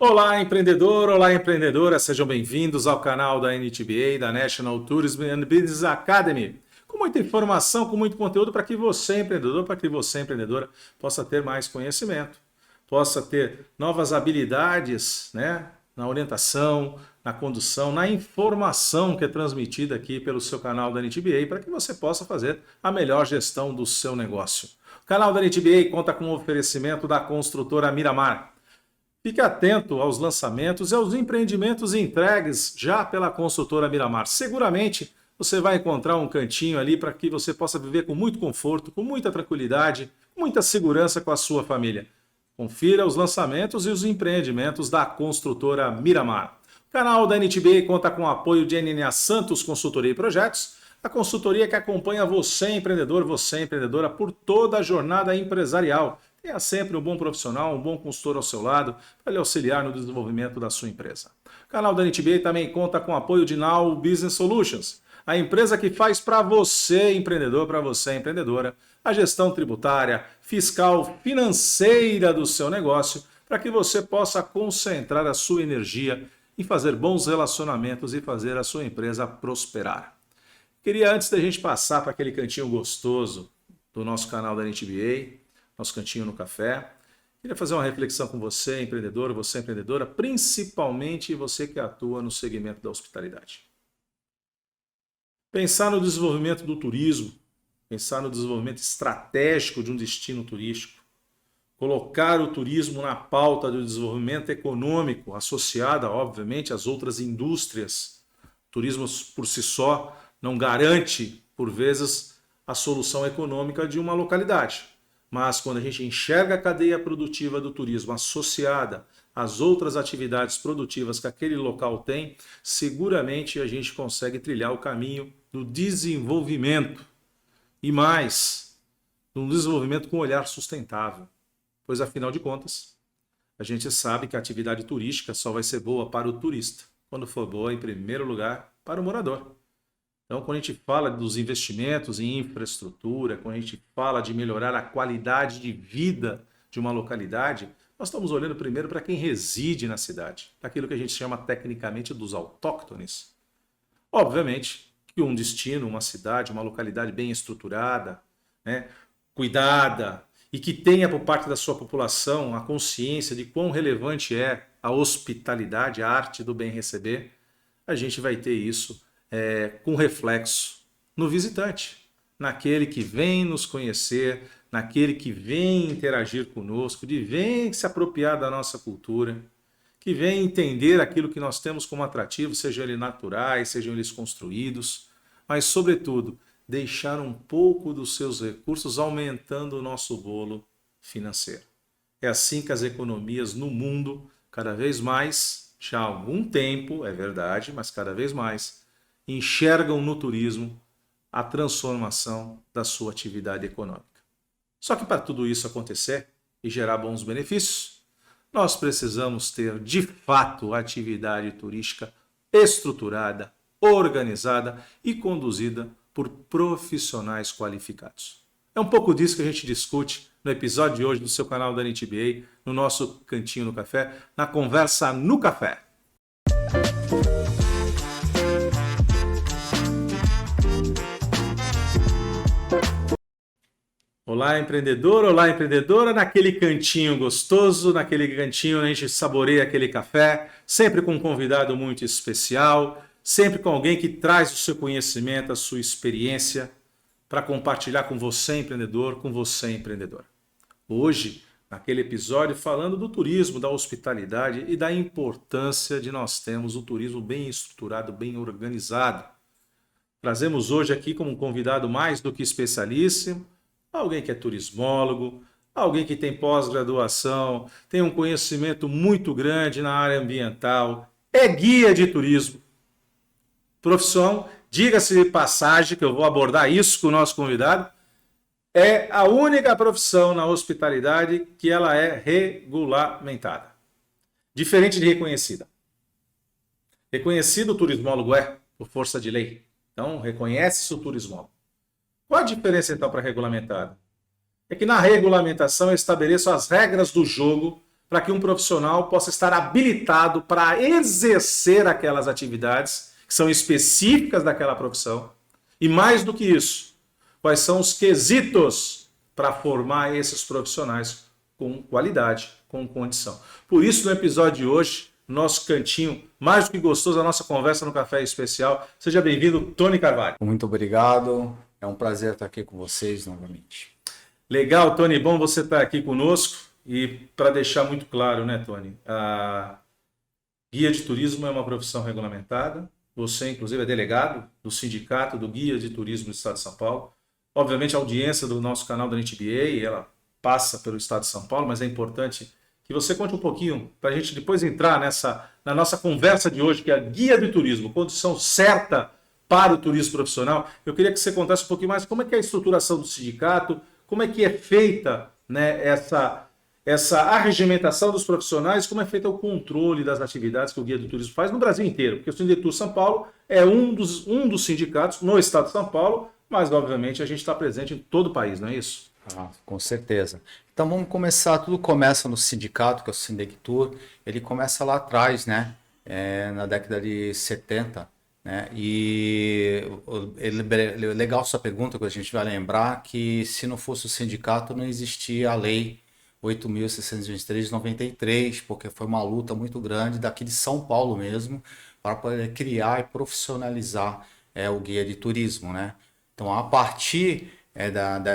Olá, empreendedor! Olá, empreendedora! Sejam bem-vindos ao canal da NTBA, da National Tourism and Business Academy. Com muita informação, com muito conteúdo para que você, empreendedor, para que você, empreendedora, possa ter mais conhecimento, possa ter novas habilidades, né? Na orientação, na condução, na informação que é transmitida aqui pelo seu canal da NTBA, para que você possa fazer a melhor gestão do seu negócio. O canal da NTBA conta com o oferecimento da construtora Miramar. Fique atento aos lançamentos e aos empreendimentos entregues já pela construtora Miramar. Seguramente você vai encontrar um cantinho ali para que você possa viver com muito conforto, com muita tranquilidade, com muita segurança com a sua família. Confira os lançamentos e os empreendimentos da construtora Miramar. O canal da NTBA conta com o apoio de NNA Santos Consultoria e Projetos, a consultoria que acompanha você, empreendedor, você, empreendedora, por toda a jornada empresarial. Tenha sempre um bom profissional, um bom consultor ao seu lado para lhe auxiliar no desenvolvimento da sua empresa. O canal da NTBA também conta com o apoio de Now Business Solutions, a empresa que faz para você, empreendedor, para você, empreendedora, a gestão tributária, fiscal, financeira do seu negócio, para que você possa concentrar a sua energia em fazer bons relacionamentos e fazer a sua empresa prosperar. Queria, antes da gente passar para aquele cantinho gostoso do nosso canal da NTBA, nosso cantinho no café, queria fazer uma reflexão com você, empreendedor, você, empreendedora, principalmente você que atua no segmento da hospitalidade. Pensar no desenvolvimento do turismo, pensar no desenvolvimento estratégico de um destino turístico, colocar o turismo na pauta do desenvolvimento econômico, associada, obviamente, às outras indústrias. O turismo, por si só, não garante, por vezes, a solução econômica de uma localidade. Mas quando a gente enxerga a cadeia produtiva do turismo associada às outras atividades produtivas que aquele local tem, seguramente a gente consegue trilhar o caminho do desenvolvimento. E mais, um desenvolvimento com olhar sustentável. Pois, afinal de contas, a gente sabe que a atividade turística só vai ser boa para o turista, quando for boa, em primeiro lugar, para o morador. Então, quando a gente fala dos investimentos em infraestrutura, quando a gente fala de melhorar a qualidade de vida de uma localidade, nós estamos olhando primeiro para quem reside na cidade, aquilo que a gente chama tecnicamente dos autóctones. Obviamente que um destino, uma cidade, uma localidade bem estruturada, né, cuidada e que tenha por parte da sua população a consciência de quão relevante é a hospitalidade, a arte do bem receber, a gente vai ter isso com reflexo no visitante, naquele que vem nos conhecer, naquele que vem interagir conosco, que vem se apropriar da nossa cultura, que vem entender aquilo que nós temos como atrativo, sejam eles naturais, sejam eles construídos, mas, sobretudo, deixar um pouco dos seus recursos aumentando o nosso bolo financeiro. É assim que as economias no mundo, cada vez mais, já há algum tempo, é verdade, mas cada vez mais, enxergam no turismo a transformação da sua atividade econômica. Só que para tudo isso acontecer e gerar bons benefícios, nós precisamos ter, de fato, a atividade turística estruturada, organizada e conduzida por profissionais qualificados. É um pouco disso que a gente discute no episódio de hoje do seu canal da NTBA, no nosso Cantinho no Café, na Conversa no Café. Olá, empreendedor, olá, empreendedora, naquele cantinho gostoso, naquele cantinho a gente saboreia aquele café, sempre com um convidado muito especial, sempre com alguém que traz o seu conhecimento, a sua experiência para compartilhar com você, empreendedor, com você, empreendedora. Hoje, naquele episódio, falando do turismo, da hospitalidade e da importância de nós termos um turismo bem estruturado, bem organizado. Trazemos hoje aqui como um convidado mais do que especialíssimo, alguém que é turismólogo, alguém que tem pós-graduação, tem um conhecimento muito grande na área ambiental, é guia de turismo. profissão, diga-se de passagem, que eu vou abordar isso com o nosso convidado, é a única profissão na hospitalidade que ela é regulamentada. Diferente de reconhecida. Reconhecido o turismólogo é, por força de lei. Então, reconhece-se o turismólogo. Qual a diferença, então, para regulamentada? É que na regulamentação eu estabeleço as regras do jogo para que um profissional possa estar habilitado para exercer aquelas atividades que são específicas daquela profissão. E mais do que isso, quais são os quesitos para formar esses profissionais com qualidade, com condição. Por isso, no episódio de hoje, nosso cantinho mais do que gostoso, a nossa conversa no Café Especial. Seja bem-vindo, Tony Carvalho. Muito obrigado, é um prazer estar aqui com vocês novamente. Legal, Tony, bom você estar aqui conosco. E para deixar muito claro, né, Tony, a guia de turismo é uma profissão regulamentada. Você, inclusive, é delegado do Sindicato do Guia de Turismo do Estado de São Paulo. Obviamente, a audiência do nosso canal da NTBA, ela passa pelo Estado de São Paulo, mas é importante que você conte um pouquinho para a gente depois entrar na nossa conversa de hoje, que é a guia de turismo, condição certa para o turismo profissional. Eu queria que você contasse um pouquinho mais como é que é a estruturação do sindicato, como é que é feita, né, essa arregimentação dos profissionais, como é feito o controle das atividades que o Guia do Turismo faz no Brasil inteiro, porque o Sindicato São Paulo é um dos sindicatos no estado de São Paulo, mas obviamente a gente está presente em todo o país, não é isso? Com certeza. Então vamos começar, tudo começa no sindicato, que é o Sindectur, ele começa lá atrás, né, na década de 70, né, e legal sua pergunta, que a gente vai lembrar que se não fosse o sindicato não existia a lei 8.623 de 93, porque foi uma luta muito grande daqui de São Paulo mesmo, para poder criar e profissionalizar o guia de turismo, né? Então, a partir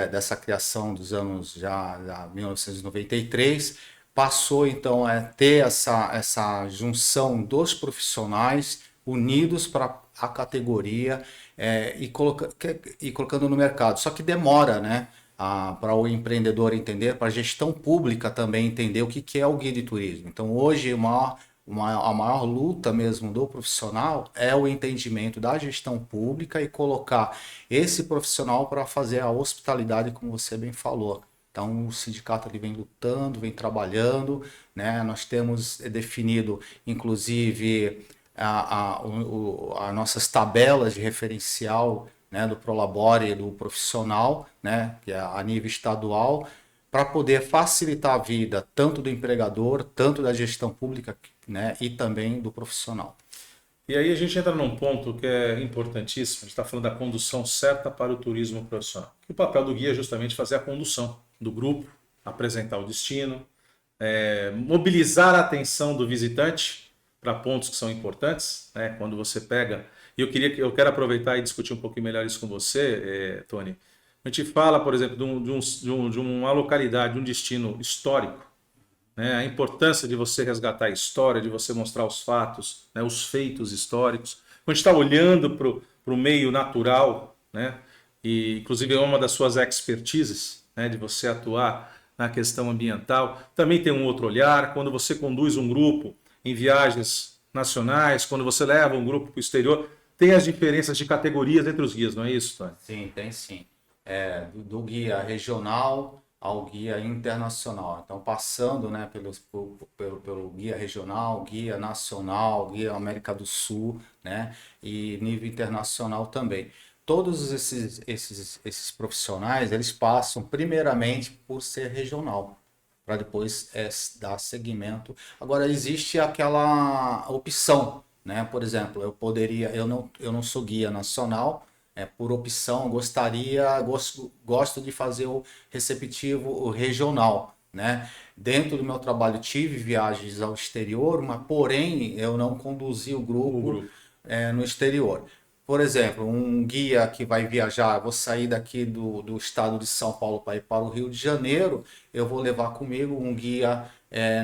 dessa criação dos anos já 1993, passou então a ter essa junção dos profissionais unidos para a categoria e colocando no mercado. Só que demora, né? Para o empreendedor entender, para a gestão pública também entender o que é o guia de turismo. Então, hoje, a maior luta mesmo do profissional é o entendimento da gestão pública e colocar esse profissional para fazer a hospitalidade, como você bem falou. Então, o sindicato ele vem lutando, vem trabalhando, né? Nós temos definido, inclusive, as nossas tabelas de referencial, né, do Prolabore, do profissional, né, que é a nível estadual, para poder facilitar a vida tanto do empregador, tanto da gestão pública, né, e também do profissional. E aí a gente entra num ponto que é importantíssimo, a gente está falando da condução certa para o turismo profissional. O papel do guia é justamente fazer a condução do grupo, apresentar o destino, mobilizar a atenção do visitante para pontos que são importantes, né, quando você pega. E eu quero aproveitar e discutir um pouquinho melhor isso com você, Tony. A gente fala, por exemplo, de uma localidade, de um destino histórico, né? A importância de você resgatar a história, de você mostrar os fatos, né? Os feitos históricos. Quando a gente está olhando para o meio natural, né? E inclusive é uma das suas expertises, né? De você atuar na questão ambiental. Também tem um outro olhar. Quando você conduz um grupo em viagens nacionais, quando você leva um grupo para o exterior, tem as diferenças de categorias entre os guias, não é isso, Tony? Sim, tem sim. Do guia regional ao guia internacional. Então, passando, né, pelo guia regional, guia nacional, guia América do Sul, né, e nível internacional também. Todos esses profissionais, eles passam primeiramente por ser regional, para depois dar seguimento. Agora, existe aquela opção, né? Por exemplo, eu não sou guia nacional, por opção, gosto de fazer o receptivo o regional, né? Dentro do meu trabalho tive viagens ao exterior, mas porém eu não conduzi o grupo no exterior. Por exemplo, um guia que vai viajar, vou sair daqui do estado de São Paulo para ir para o Rio de Janeiro, eu vou levar comigo um guia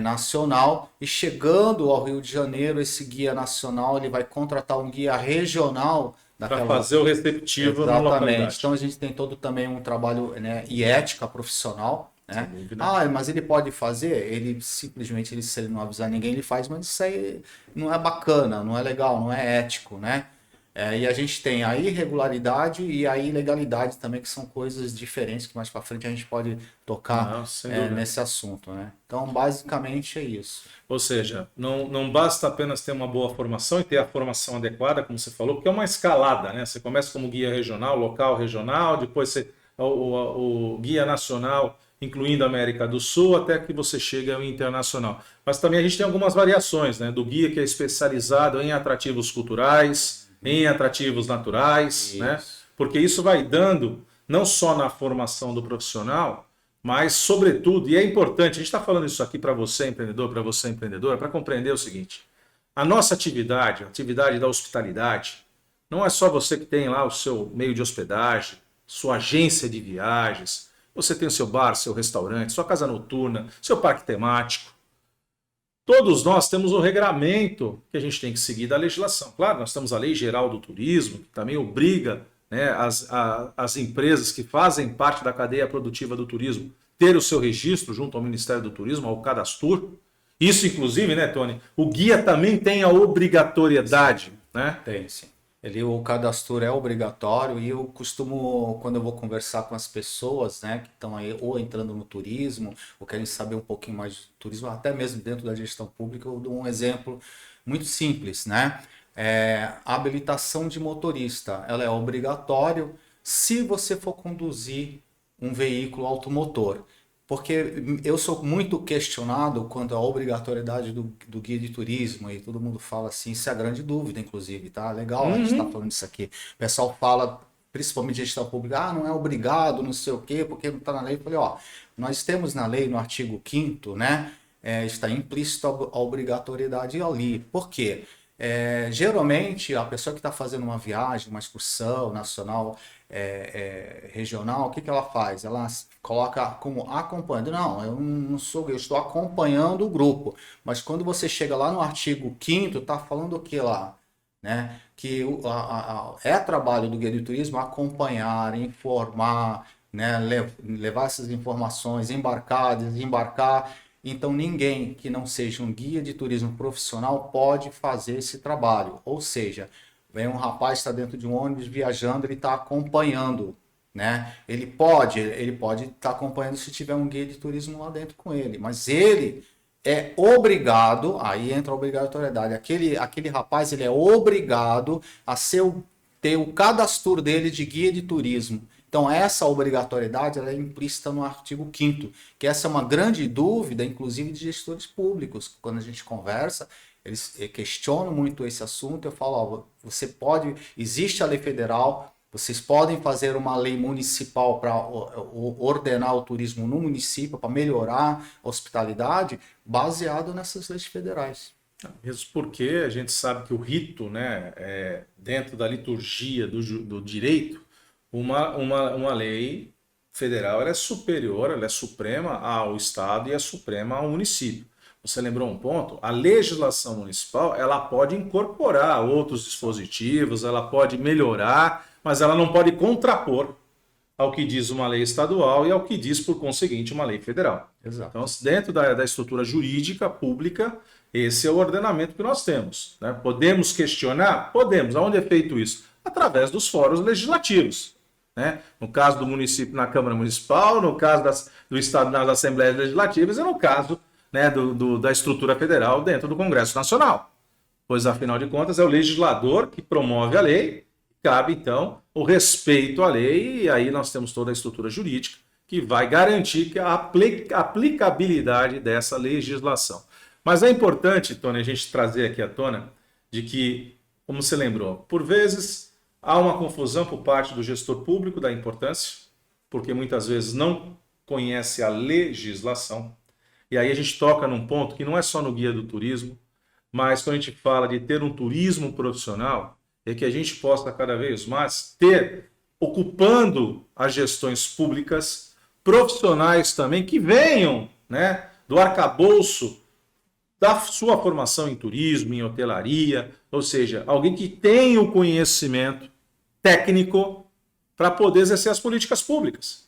nacional e chegando ao Rio de Janeiro, esse guia nacional ele vai contratar um guia regional para fazer o receptivo na localidade. Então a gente tem todo também um trabalho, né, e ética profissional, né? Mas ele pode fazer, ele simplesmente, se ele não avisar ninguém, ele faz, mas isso aí não é bacana, não é legal, não é ético, né? E a gente tem a irregularidade e a ilegalidade também, que são coisas diferentes, que mais para frente a gente pode tocar Não, sem dúvida. nesse assunto, né? Então, basicamente é isso. Ou seja, não basta apenas ter uma boa formação e ter a formação adequada, como você falou, porque é uma escalada, né? Você começa como guia regional, local, regional, depois você, o guia nacional, incluindo a América do Sul, até que você chega ao internacional. Mas também a gente tem algumas variações, né? Do guia que é especializado em atrativos culturais, em atrativos naturais, né? Isso. Porque isso vai dando, não só na formação do profissional, mas, sobretudo, e é importante, a gente está falando isso aqui para você, empreendedor, para você, empreendedora, para compreender o seguinte: a nossa atividade, a atividade da hospitalidade, não é só você que tem lá o seu meio de hospedagem, sua agência de viagens, você tem o seu bar, seu restaurante, sua casa noturna, seu parque temático. Todos nós temos o regramento que a gente tem que seguir da legislação. Claro, nós temos a Lei Geral do Turismo, que também obriga, né, as empresas que fazem parte da cadeia produtiva do turismo ter o seu registro junto ao Ministério do Turismo, ao Cadastur. Isso, inclusive, né, Tony? O guia também tem a obrigatoriedade, né? Tem, sim. O cadastro é obrigatório e eu costumo, quando eu vou conversar com as pessoas, né, que estão aí ou entrando no turismo ou querem saber um pouquinho mais do turismo, até mesmo dentro da gestão pública, eu dou um exemplo muito simples, né? A habilitação de motorista, ela é obrigatória se você for conduzir um veículo automotor. Porque eu sou muito questionado quanto à obrigatoriedade do guia de turismo, e todo mundo fala assim, isso é a grande dúvida, inclusive, tá? Legal a gente estar falando isso aqui. O pessoal fala, principalmente gestão pública, não é obrigado, não sei o quê, porque não está na lei. Eu falei, nós temos na lei, no artigo 5º, né, está implícito a obrigatoriedade ali. Por quê? Geralmente, a pessoa que está fazendo uma viagem, uma excursão nacional, regional, o que ela faz? Ela coloca como acompanhando. Não, eu não sou, eu estou acompanhando o grupo. Mas quando você chega lá no artigo 5º, está falando o que lá? Né? Que é trabalho do guia de turismo acompanhar, informar, né? Levar essas informações, embarcar, desembarcar. Então, ninguém que não seja um guia de turismo profissional pode fazer esse trabalho. Ou seja, vem um rapaz, está dentro de um ônibus viajando, ele está acompanhando, né? Ele pode estar acompanhando se tiver um guia de turismo lá dentro com ele, mas ele é obrigado, aí entra a obrigatoriedade, aquele rapaz, ele é obrigado a ter o cadastro dele de guia de turismo. Então, essa obrigatoriedade ela é implícita no artigo 5º, que essa é uma grande dúvida, inclusive de gestores públicos. Quando a gente conversa, eles questionam muito esse assunto. Eu falo, existe a lei federal, vocês podem fazer uma lei municipal para ordenar o turismo no município, para melhorar a hospitalidade, baseado nessas leis federais. Mesmo porque a gente sabe que o rito, né, dentro da liturgia do direito, uma lei federal ela é superior, ela é suprema ao Estado e é suprema ao município. Você lembrou um ponto? A legislação municipal ela pode incorporar outros dispositivos, ela pode melhorar, mas ela não pode contrapor ao que diz uma lei estadual e ao que diz, por conseguinte, uma lei federal. Exato. Então, dentro da estrutura jurídica pública, esse é o ordenamento que nós temos, né? Podemos questionar? Podemos. Aonde é feito isso? Através dos fóruns legislativos. Né? No caso do município, na Câmara Municipal, no caso do Estado, nas Assembleias Legislativas, e no caso, né, da estrutura federal dentro do Congresso Nacional. Pois, afinal de contas, é o legislador que promove a lei, cabe, então, o respeito à lei, e aí nós temos toda a estrutura jurídica que vai garantir que a aplicabilidade dessa legislação. Mas é importante, Tony, a gente trazer aqui à tona de que, como você lembrou, por vezes há uma confusão por parte do gestor público da importância, porque muitas vezes não conhece a legislação. E aí a gente toca num ponto que não é só no guia do turismo, mas quando a gente fala de ter um turismo profissional, é que a gente possa cada vez mais ocupando as gestões públicas, profissionais também que venham, né, do arcabouço da sua formação em turismo, em hotelaria, ou seja, alguém que tenha o conhecimento técnico para poder exercer as políticas públicas.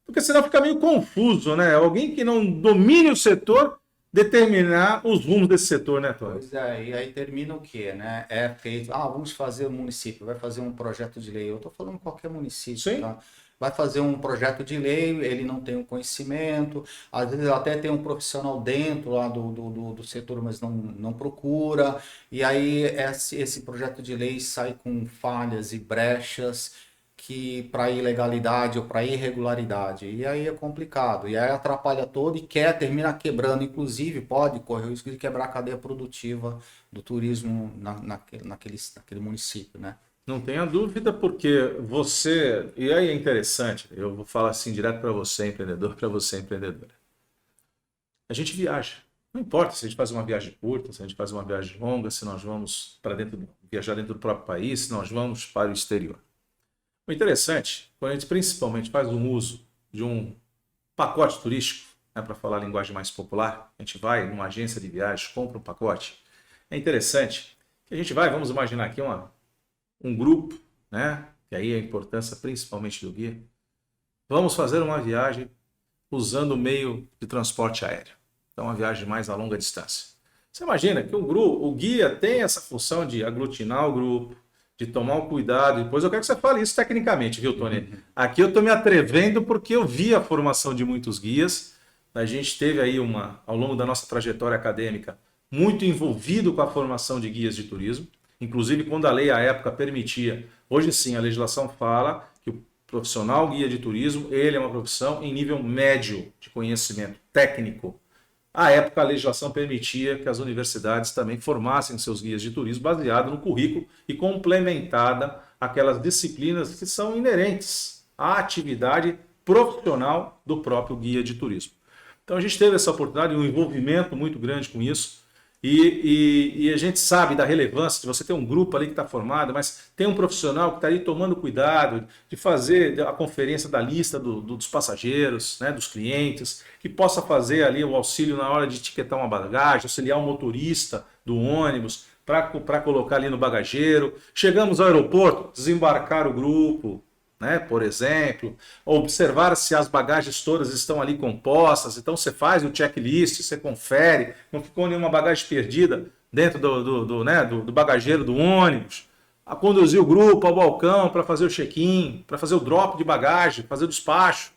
Porque senão fica meio confuso, né? Alguém que não domine o setor determinar os rumos desse setor, né, Tony? Pois é, e aí termina o quê, né? É feito, vamos fazer o município, vai fazer um projeto de lei. Eu estou falando qualquer município, Sim. tá? Vai fazer um projeto de lei, ele não tem o conhecimento, às vezes até tem um profissional dentro lá do setor, mas não procura, e aí esse projeto de lei sai com falhas e brechas que para ilegalidade ou para irregularidade, e aí é complicado, e aí atrapalha todo e termina quebrando, inclusive pode correr o risco de quebrar a cadeia produtiva do turismo naquele município, né? Não tenha dúvida, porque você. E aí é interessante, eu vou falar assim direto para você, empreendedor, para você, empreendedora. A gente viaja. Não importa se a gente faz uma viagem curta, se a gente faz uma viagem longa, se nós vamos para viajar dentro do próprio país, se nós vamos para o exterior. O interessante, quando a gente principalmente faz um uso de um pacote turístico, né, para falar a linguagem mais popular, a gente vai numa agência de viagens, compra um pacote. É interessante que a gente vai, vamos imaginar aqui um grupo, né? E aí a importância principalmente do guia. Vamos fazer uma viagem usando o meio de transporte aéreo. Então, uma viagem mais a longa distância. Você imagina que o guia tem essa função de aglutinar o grupo, de tomar um cuidado. Depois eu quero que você fale isso tecnicamente, viu, Tony? Aqui eu estou me atrevendo porque eu vi a formação de muitos guias. A gente teve aí ao longo da nossa trajetória acadêmica, muito envolvido com a formação de guias de turismo. Inclusive, quando a lei à época permitia, hoje sim, a legislação fala que o profissional guia de turismo, ele é uma profissão em nível médio de conhecimento técnico. À época, a legislação permitia que as universidades também formassem seus guias de turismo baseado no currículo e complementada aquelas disciplinas que são inerentes à atividade profissional do próprio guia de turismo. Então, a gente teve essa oportunidade, um envolvimento muito grande com isso. E a gente sabe da relevância de você ter um grupo ali que está formado, mas tem um profissional que está ali tomando cuidado de fazer a conferência da lista dos passageiros, né, dos clientes, que possa fazer ali o auxílio na hora de etiquetar uma bagagem, auxiliar o motorista do ônibus para colocar ali no bagageiro. Chegamos ao aeroporto, desembarcar o grupo, né, por exemplo, observar se as bagagens todas estão ali compostas. Então você faz o checklist, você confere, não ficou nenhuma bagagem perdida dentro do bagageiro do ônibus. A conduzir o grupo ao balcão para fazer o check-in, para fazer o drop de bagagem, fazer o despacho.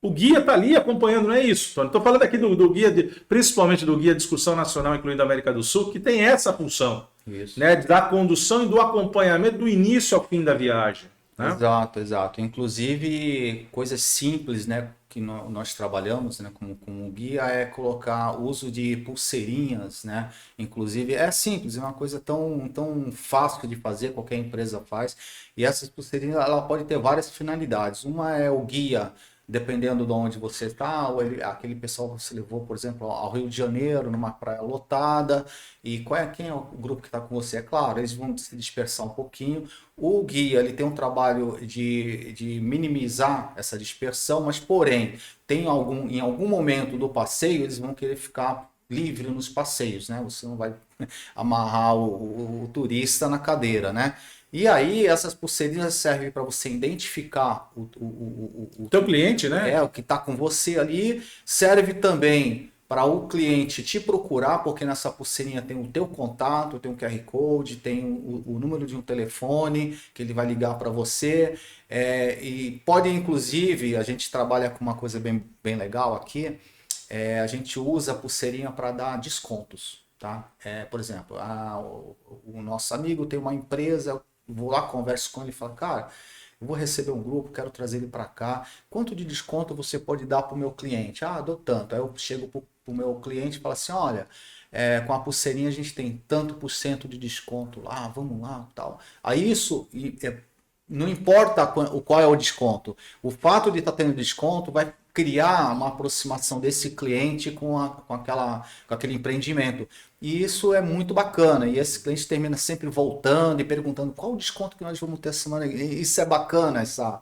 O guia está ali acompanhando, não é isso, Tony? Estou falando aqui do guia, principalmente do guia de discussão nacional, incluindo a América do Sul, que tem essa função, né, da condução e do acompanhamento do início ao fim da viagem. Né? Exato, exato. Inclusive, coisas simples, né, que nós trabalhamos, né, como guia, é colocar o uso de pulseirinhas, né? Inclusive, é simples, é uma coisa tão fácil de fazer, qualquer empresa faz. E essas pulseirinhas, ela pode ter várias finalidades. Uma é o guia, dependendo de onde você está, ou aquele pessoal que você levou, por exemplo, ao Rio de Janeiro, numa praia lotada, e quem é o grupo que está com você? É claro, eles vão se dispersar um pouquinho. O guia, ele tem um trabalho de minimizar essa dispersão, mas porém, em algum momento do passeio, eles vão querer ficar livre nos passeios, né? Você não vai amarrar o turista na cadeira, né? E aí, essas pulseirinhas servem para você identificar o teu cliente, né? O que está com você ali. Serve também para o cliente te procurar, porque nessa pulseirinha tem o teu contato, tem um QR Code, tem o número de um telefone que ele vai ligar para você. E pode, inclusive, a gente trabalha com uma coisa bem legal aqui, a gente usa a pulseirinha para dar descontos. Tá? Por exemplo, o nosso amigo tem uma empresa, vou lá, converso com ele e falo, cara, eu vou receber um grupo, quero trazer ele para cá, quanto de desconto você pode dar para o meu cliente? Dou tanto. Aí eu chego para o meu cliente e falo assim, olha, com a pulseirinha a gente tem tanto por cento de desconto lá, vamos lá, tal. Aí isso, não importa qual é o desconto, o fato de estar tendo desconto vai criar uma aproximação desse cliente com aquele empreendimento. E isso é muito bacana. E esse cliente termina sempre voltando e perguntando qual o desconto que nós vamos ter essa semana. E isso é bacana, essa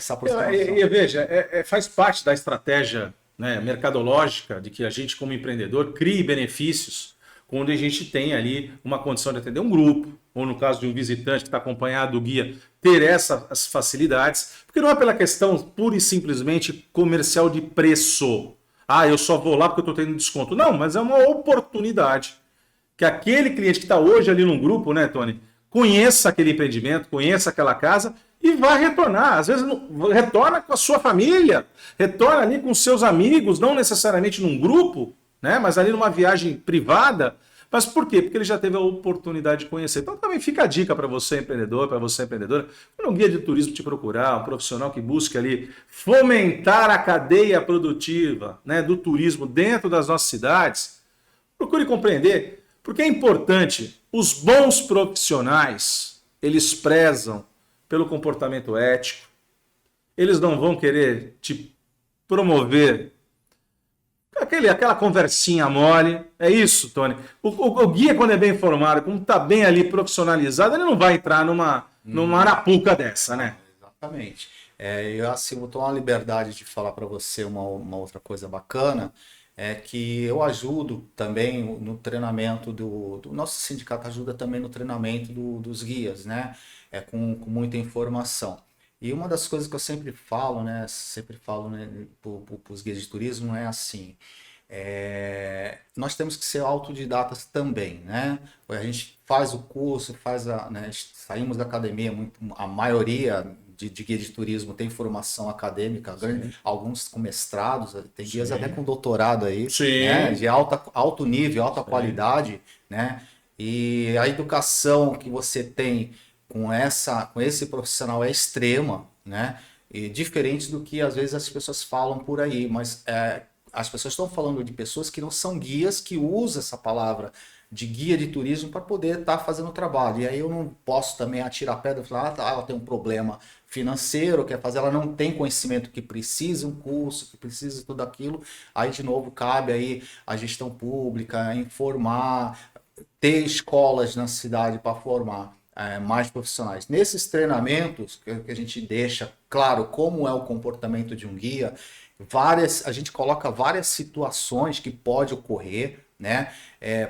aproximação. E veja, faz parte da estratégia, né, mercadológica de que a gente, como empreendedor, crie benefícios quando a gente tem ali uma condição de atender um grupo, ou no caso de um visitante que está acompanhado do guia, ter essas facilidades, porque não é pela questão pura e simplesmente comercial de preço. Ah, eu só vou lá porque eu estou tendo desconto. Não, mas é uma oportunidade que aquele cliente que está hoje ali num grupo, né, Tony, conheça aquele empreendimento, conheça aquela casa e vai retornar. Às vezes retorna com a sua família, retorna ali com seus amigos, não necessariamente num grupo, né, mas ali numa viagem privada. Mas por quê? Porque ele já teve a oportunidade de conhecer. Então também fica a dica para você, empreendedor, para você, empreendedora, quando um guia de turismo te procurar, um profissional que busque ali fomentar a cadeia produtiva, né, do turismo dentro das nossas cidades, procure compreender, porque é importante. Os bons profissionais, eles prezam pelo comportamento ético, eles não vão querer te promover aquela conversinha mole. É isso, Tony. O guia, quando é bem informado, quando está bem ali profissionalizado, ele não vai entrar numa arapuca dessa, né? Exatamente. Eu assim, vou tomar uma liberdade de falar para você uma outra coisa bacana, é que eu ajudo também no treinamento do nosso sindicato, ajuda também no treinamento dos guias, né? Com muita informação. E uma das coisas que eu sempre falo, né, para os guias de turismo é assim, nós temos que ser autodidatas também, né? A gente faz o curso, né, saímos da academia, a maioria de guia de turismo tem formação acadêmica, alguns com mestrados, tem guias até com doutorado aí, né, de alto nível, alta qualidade, né? E a educação que você tem com esse profissional é extrema, né? E diferente do que às vezes as pessoas falam por aí, mas as pessoas estão falando de pessoas que não são guias, que usam essa palavra de guia de turismo para poder estar fazendo o trabalho. E aí eu não posso também atirar pedra e falar, ela tem um problema financeiro, quer fazer, ela não tem conhecimento que precisa um curso, que precisa tudo aquilo. Aí de novo cabe aí a gestão pública, informar, ter escolas na cidade para formar mais profissionais. Nesses treinamentos que a gente deixa claro como é o comportamento de um guia, a gente coloca várias situações que pode ocorrer, né?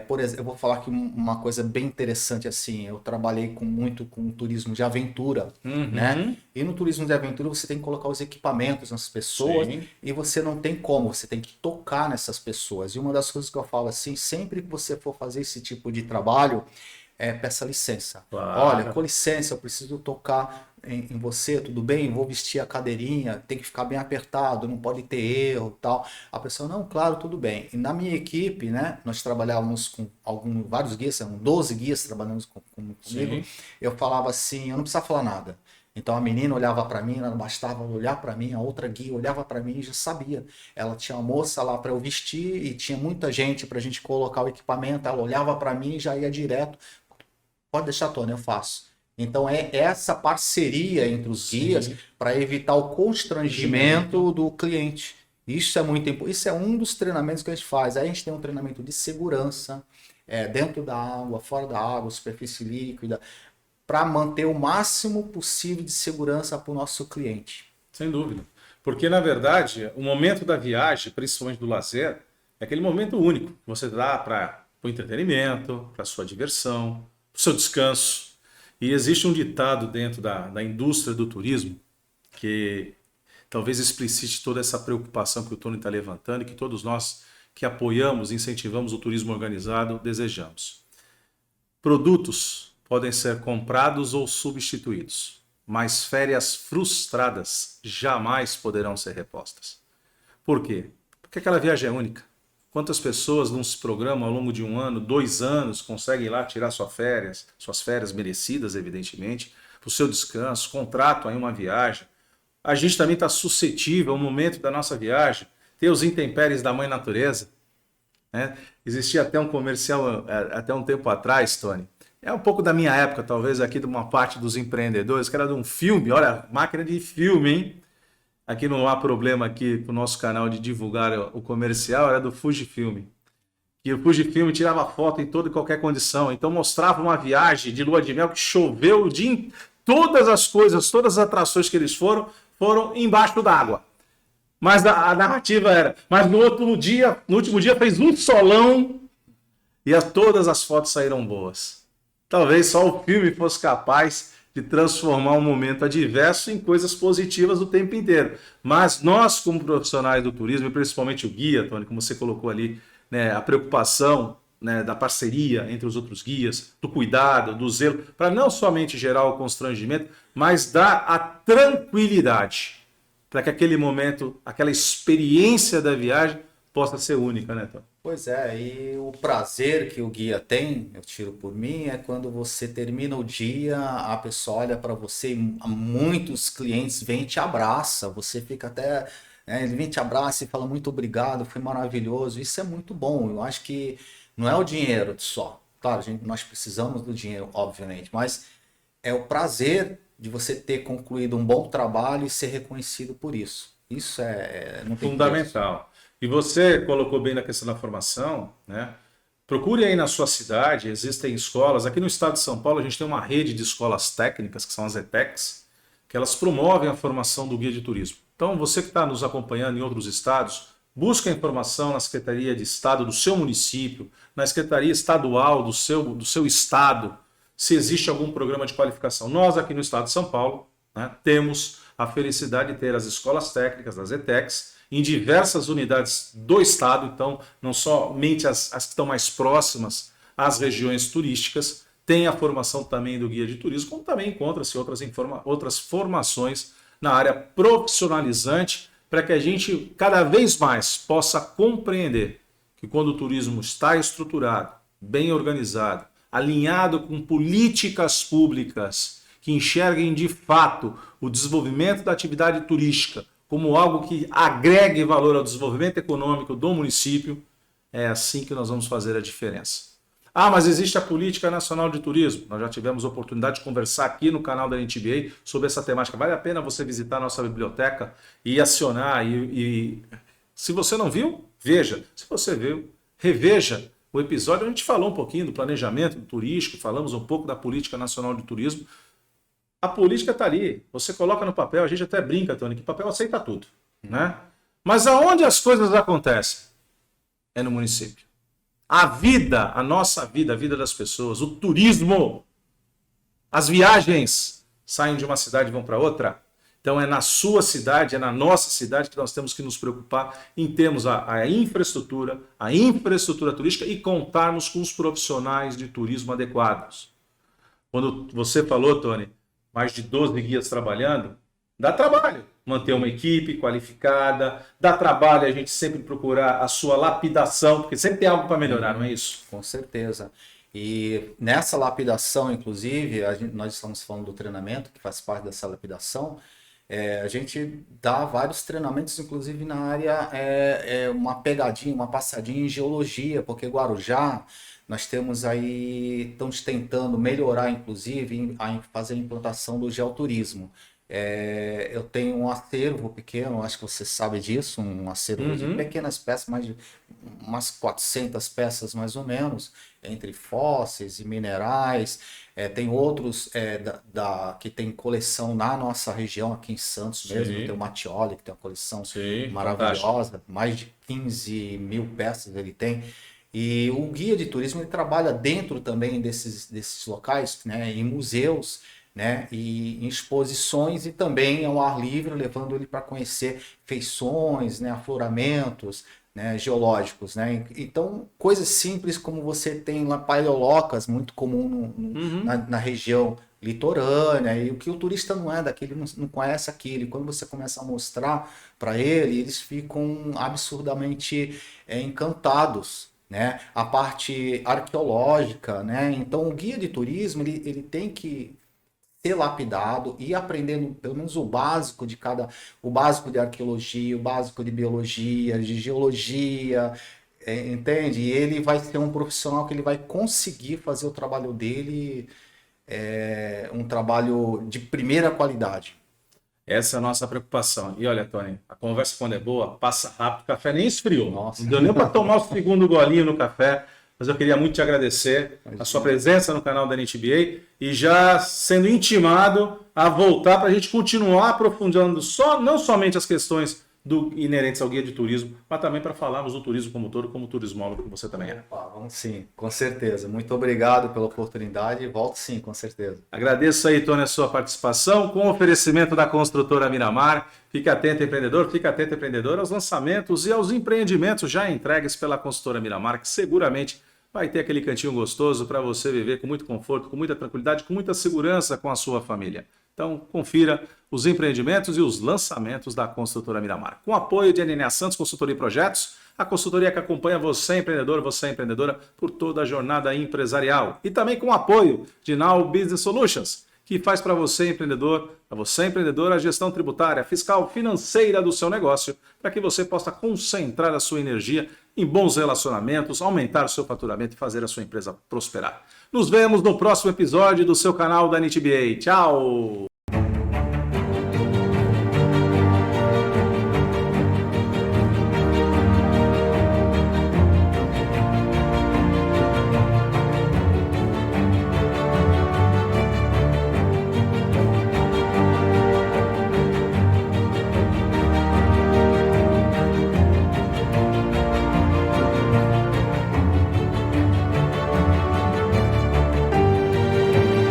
Por exemplo, eu vou falar aqui uma coisa bem interessante assim, eu trabalhei muito com turismo de aventura, né? E no turismo de aventura você tem que colocar os equipamentos nas pessoas. Sim. E você não tem como, você tem que tocar nessas pessoas. E uma das coisas que eu falo assim, sempre que você for fazer esse tipo de trabalho, peça licença. Claro. Olha, com licença, eu preciso tocar em você, tudo bem? Vou vestir a cadeirinha, tem que ficar bem apertado, não pode ter erro, tal. A pessoa, não, claro, tudo bem. E na minha equipe, né, nós trabalhávamos com vários guias, são 12 guias trabalhando comigo. Sim. Eu falava assim, eu não precisava falar nada. Então a menina olhava para mim, não bastava olhar para mim, a outra guia olhava para mim e já sabia. Ela tinha uma moça lá para eu vestir e tinha muita gente para a gente colocar o equipamento, ela olhava para mim e já ia direto. Pode deixar, Tony, eu faço. Então é essa parceria entre os guias para evitar o constrangimento do cliente. Isso é muito importante. Isso é um dos treinamentos que a gente faz. Aí a gente tem um treinamento de segurança, dentro da água, fora da água, superfície líquida, para manter o máximo possível de segurança para o nosso cliente. Sem dúvida. Porque, na verdade, o momento da viagem, principalmente do lazer, é aquele momento único que você dá para o entretenimento, para a sua diversão, para o seu descanso. E existe um ditado dentro da indústria do turismo que talvez explicite toda essa preocupação que o Tony está levantando e que todos nós que apoiamos e incentivamos o turismo organizado desejamos. Produtos podem ser comprados ou substituídos, mas férias frustradas jamais poderão ser repostas. Por quê? Porque aquela viagem é única. Quantas pessoas não se programam ao longo de 1 ano, 2 anos, conseguem ir lá tirar suas férias merecidas, evidentemente, para o seu descanso, contratam aí uma viagem. A gente também está suscetível ao momento da nossa viagem, ter os intempéries da mãe natureza, né? Existia até um comercial, até um tempo atrás, Tony, é um pouco da minha época, talvez aqui de uma parte dos empreendedores, que era de um filme, olha, máquina de filme, hein? Aqui não há problema aqui com o nosso canal de divulgar o comercial, era do Fujifilm. E o Fujifilm tirava foto em toda e qualquer condição. Então mostrava uma viagem de lua de mel que choveu o dia inteiro. Todas as coisas, todas as atrações que eles foram embaixo d'água. Mas a narrativa era, mas no último dia fez um solão e todas as fotos saíram boas. Talvez só o filme fosse capaz de transformar um momento adverso em coisas positivas o tempo inteiro. Mas nós, como profissionais do turismo, e principalmente o guia, Tony, como você colocou ali, né, a preocupação, né, da parceria entre os outros guias, do cuidado, do zelo, para não somente gerar o constrangimento, mas dar a tranquilidade para que aquele momento, aquela experiência da viagem possa ser única, né, Tony? Pois é, e o prazer que o guia tem, eu tiro por mim, é quando você termina o dia, a pessoa olha para você, e muitos clientes vêm e te abraça, você fica até, né, ele vem te abraça e fala muito obrigado, foi maravilhoso, isso é muito bom. Eu acho que não é o dinheiro só, claro, nós precisamos do dinheiro, obviamente, mas é o prazer de você ter concluído um bom trabalho e ser reconhecido por isso. Isso não tem preço. Fundamental. E você colocou bem na questão da formação, né? Procure aí na sua cidade, existem escolas. Aqui no estado de São Paulo, a gente tem uma rede de escolas técnicas, que são as ETECs, que elas promovem a formação do guia de turismo. Então, você que está nos acompanhando em outros estados, busca informação na Secretaria de Estado do seu município, na Secretaria Estadual do seu estado, se existe algum programa de qualificação. Nós, aqui no estado de São Paulo, né, temos a felicidade de ter as escolas técnicas, as ETECs, em diversas unidades do estado, então não somente as que estão mais próximas às regiões turísticas, tem a formação também do guia de turismo, como também encontra-se outras formações na área profissionalizante, para que a gente cada vez mais possa compreender que quando o turismo está estruturado, bem organizado, alinhado com políticas públicas que enxerguem de fato o desenvolvimento da atividade turística como algo que agregue valor ao desenvolvimento econômico do município, é assim que nós vamos fazer a diferença. Ah, mas existe a Política Nacional de Turismo. Nós já tivemos a oportunidade de conversar aqui no canal da NTBA sobre essa temática. Vale a pena você visitar a nossa biblioteca e acionar. Se você não viu, veja. Se você viu, reveja o episódio. A gente falou um pouquinho do planejamento turístico, falamos um pouco da Política Nacional de Turismo. A política está ali, você coloca no papel, a gente até brinca, Tony, que o papel aceita tudo, né? Mas aonde as coisas acontecem? É no município. A vida, a nossa vida, a vida das pessoas, o turismo, as viagens saem de uma cidade e vão para outra. Então é na sua cidade, é na nossa cidade que nós temos que nos preocupar em termos a infraestrutura turística e contarmos com os profissionais de turismo adequados. Quando você falou, Tony, mais de 12 guias trabalhando, dá trabalho manter uma equipe qualificada, dá trabalho a gente sempre procurar a sua lapidação, porque sempre tem algo para melhorar, não é isso? Com certeza. E nessa lapidação, inclusive, nós estamos falando do treinamento, que faz parte dessa lapidação, a gente dá vários treinamentos, inclusive na área, uma pegadinha, uma passadinha em geologia, porque Guarujá, nós temos aí, estamos tentando melhorar, inclusive, fazer a implantação do geoturismo. Eu tenho um acervo pequeno, acho que você sabe disso, um acervo de pequenas peças, mais de umas 400 peças mais ou menos, entre fósseis e minerais. Tem outros que tem coleção na nossa região, aqui em Santos mesmo. Tem o Mattioli, que tem uma coleção maravilhosa, fantástico. Mais de 15 mil peças ele tem. E o guia de turismo ele trabalha dentro também desses locais, né, em museus, né, e em exposições e também ao ar livre, levando ele para conhecer feições, né, afloramentos, né, geológicos, né? Então, coisas simples como você tem lá paleolocas, muito comum na região litorânea, e o que o turista não é daqui, ele não conhece aquilo, e quando você começa a mostrar para ele, eles ficam absurdamente encantados, né? A parte arqueológica, né? Então, o guia de turismo, ele tem que ser lapidado e aprendendo pelo menos o básico o básico de arqueologia, o básico de biologia, de geologia, entende? E ele vai ser um profissional que ele vai conseguir fazer o trabalho dele, um trabalho de primeira qualidade. Essa é a nossa preocupação. E olha, Tony, a conversa quando é boa, passa rápido, o café nem esfriou. Nossa. Não deu nem para tomar o segundo golinho no café. Mas eu queria muito te agradecer a sua presença no canal da NTBA e já sendo intimado a voltar para a gente continuar aprofundando não somente as questões inerentes ao guia de turismo, mas também para falarmos do turismo como todo, como turismólogo que você também é. Opa, vamos sim, com certeza. Muito obrigado pela oportunidade e volto sim, com certeza. Agradeço aí, Tony, a sua participação com o oferecimento da construtora Miramar. Fique atento, empreendedor, fique atento, empreendedor, aos lançamentos e aos empreendimentos já entregues pela construtora Miramar, que seguramente vai ter aquele cantinho gostoso para você viver com muito conforto, com muita tranquilidade, com muita segurança com a sua família. Então, confira os empreendimentos e os lançamentos da construtora Miramar. Com apoio de NNA Santos Consultoria e Projetos, a consultoria que acompanha você, empreendedor, você, empreendedora, por toda a jornada empresarial. E também com apoio de Now Business Solutions, que faz para você, empreendedor, para você, empreendedora, a gestão tributária, fiscal, financeira do seu negócio, para que você possa concentrar a sua energia em bons relacionamentos, aumentar o seu faturamento e fazer a sua empresa prosperar. Nos vemos no próximo episódio do seu canal da NITBA. Tchau!